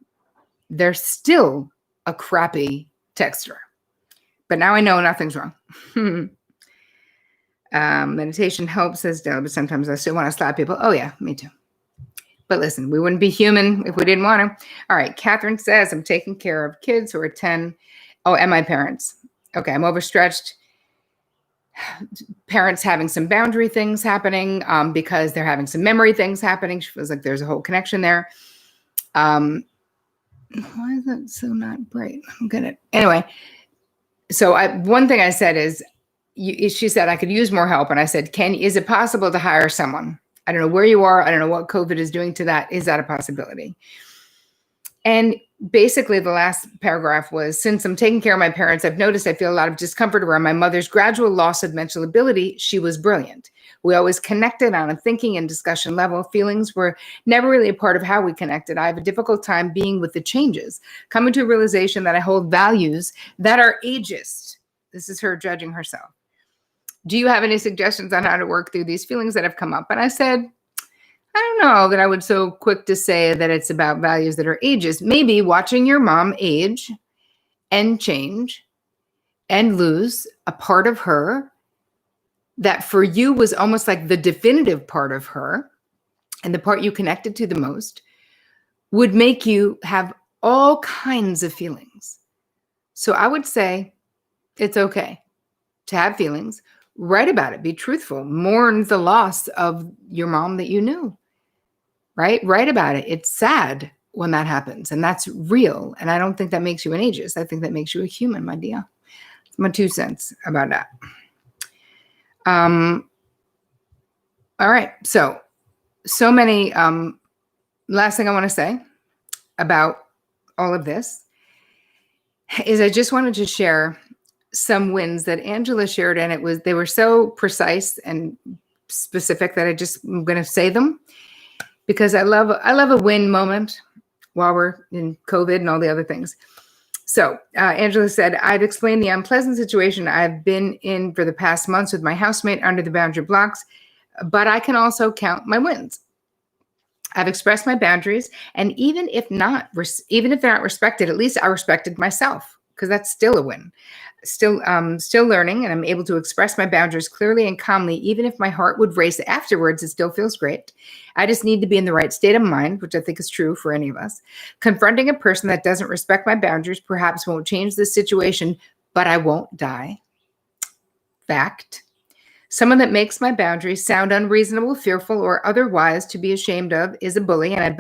they're still a crappy texter, but now I know nothing's wrong. Meditation helps, says Dale, but sometimes I still want to slap people. Oh yeah, me too. But listen, we wouldn't be human if we didn't want to. All right. Catherine says, I'm taking care of kids who are 10. Oh, and my parents. Okay. I'm overstretched. Parents having some boundary things happening because they're having some memory things happening. She feels like there's a whole connection there. Why is that so not bright? I'm good at anyway. So one thing I said is, she said I could use more help, and I said, is it possible to hire someone? I don't know where you are. I don't know what COVID is doing to that. Is that a possibility? And basically the last paragraph was, since I'm taking care of my parents, I've noticed I feel a lot of discomfort around my mother's gradual loss of mental ability. She was brilliant. We always connected on a thinking and discussion level. Feelings were never really a part of how we connected. I have a difficult time being with the changes, coming to a realization that I hold values that are ageist. This is her judging herself. Do you have any suggestions on how to work through these feelings that have come up? And I said, I don't know that I would so quick to say that it's about values that are ageist. Maybe watching your mom age and change and lose a part of her that for you was almost like the definitive part of her and the part you connected to the most would make you have all kinds of feelings. So I would say it's okay to have feelings, write about it, be truthful, mourn the loss of your mom that you knew. Right? Write about it. It's sad when that happens, and that's real. And I don't think that makes you an ageist. I think that makes you a human, my dear. It's my 2 cents about that. All right. So many, last thing I want to say about all of this is I just wanted to share some wins that Angela shared, and they were so precise and specific that I'm going to say them. Because I love a win moment while we're in COVID and all the other things. So Angela said, I've explained the unpleasant situation I've been in for the past months with my housemate under the boundary blocks, but I can also count my wins. I've expressed my boundaries, and even if they're not respected, at least I respected myself, because that's still a win. Still learning, and I'm able to express my boundaries clearly and calmly. Even if my heart would race afterwards, it still feels great. I just need to be in the right state of mind, which I think is true for any of us. Confronting a person that doesn't respect my boundaries perhaps won't change the situation, but I won't die. Fact. Someone that makes my boundaries sound unreasonable, fearful, or otherwise to be ashamed of is a bully, and I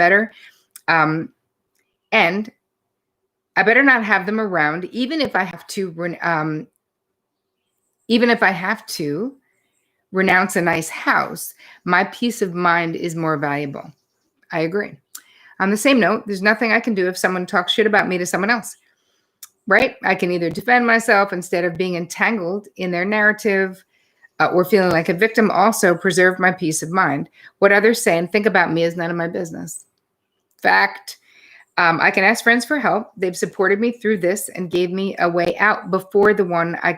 better not have them around, even if I have to renounce a nice house. My peace of mind is more valuable. I agree. On the same note, there's nothing I can do if someone talks shit about me to someone else, right? I can either defend myself instead of being entangled in their narrative or feeling like a victim. Also preserve my peace of mind. What others say and think about me is none of my business. Fact. I can ask friends for help. They've supported me through this and gave me a way out before this one I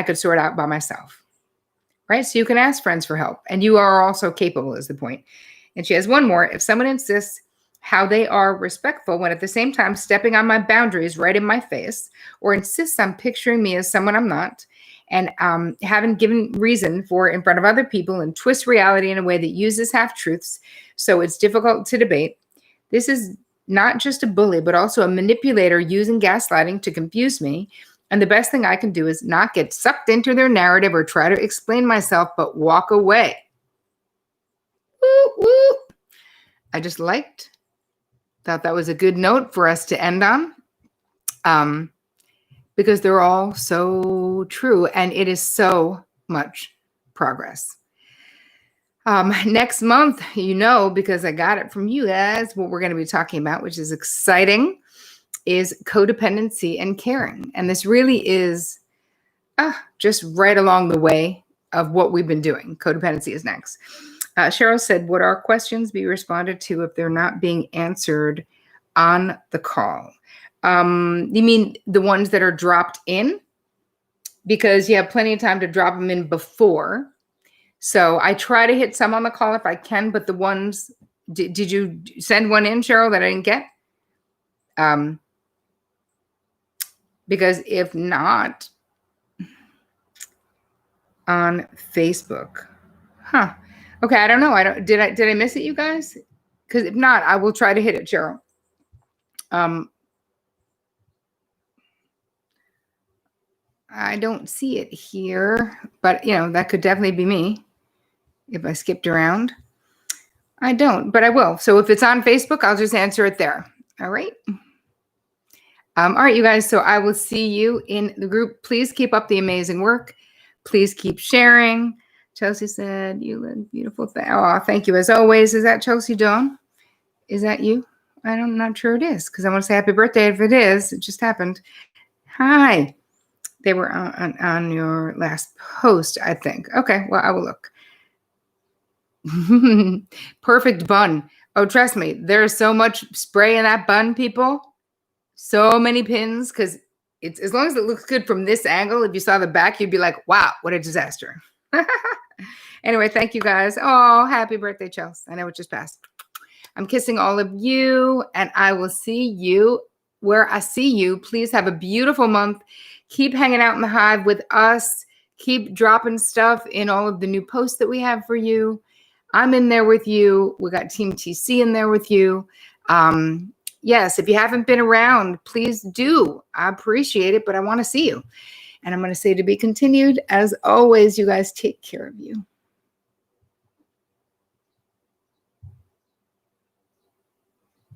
could sort out by myself. Right? So you can ask friends for help, and you are also capable is the point. And she has one more. If someone insists how they are respectful when at the same time stepping on my boundaries right in my face, or insists on picturing me as someone I'm not, and haven't given reason for in front of other people and twist reality in a way that uses half-truths so it's difficult to debate. This is not just a bully, but also a manipulator using gaslighting to confuse me. And the best thing I can do is not get sucked into their narrative or try to explain myself, but walk away. Woo, woo. I just thought that was a good note for us to end on. Because they're all so true, and it is so much progress. Next month, because I got it from you guys, what we're going to be talking about, which is exciting, is codependency and caring. And this really is just right along the way of what we've been doing. Codependency is next. Cheryl said, would our questions be responded to if they're not being answered on the call? You mean the ones that are dropped in? Because you have plenty of time to drop them in before. So I try to hit some on the call if I can, but the ones, did you send one in, Cheryl, that I didn't get? Because if not, on Facebook. Okay, I don't know. Did I miss it, you guys? Because if not, I will try to hit it, Cheryl. I don't see it here, but that could definitely be me if I skipped around. I don't, but I will. So if it's on Facebook, I'll just answer it there. All right. All right, you guys. So I will see you in the group. Please keep up the amazing work. Please keep sharing. Chelsea said, "You look beautiful." Oh, thank you as always. Is that Chelsea Dawn? Is that you? I'm not sure it is because I want to say happy birthday. If it is, it just happened. Hi. They were on your last post, I think. Okay, well, I will look. Perfect bun. Oh, trust me, there's so much spray in that bun, people. So many pins, because it's as long as it looks good from this angle. If you saw the back, you'd be like, wow, what a disaster. Anyway, thank you guys. Oh, happy birthday, Chelsea. I know it just passed. I'm kissing all of you, and I will see you where I see you. Please have a beautiful month. Keep hanging out in the Hive with us. Keep dropping stuff in all of the new posts that we have for you. I'm in there with you. We got Team TC in there with you. Yes, if you haven't been around, please do. I appreciate it, but I want to see you. And I'm going to say to be continued. As always, you guys take care of you.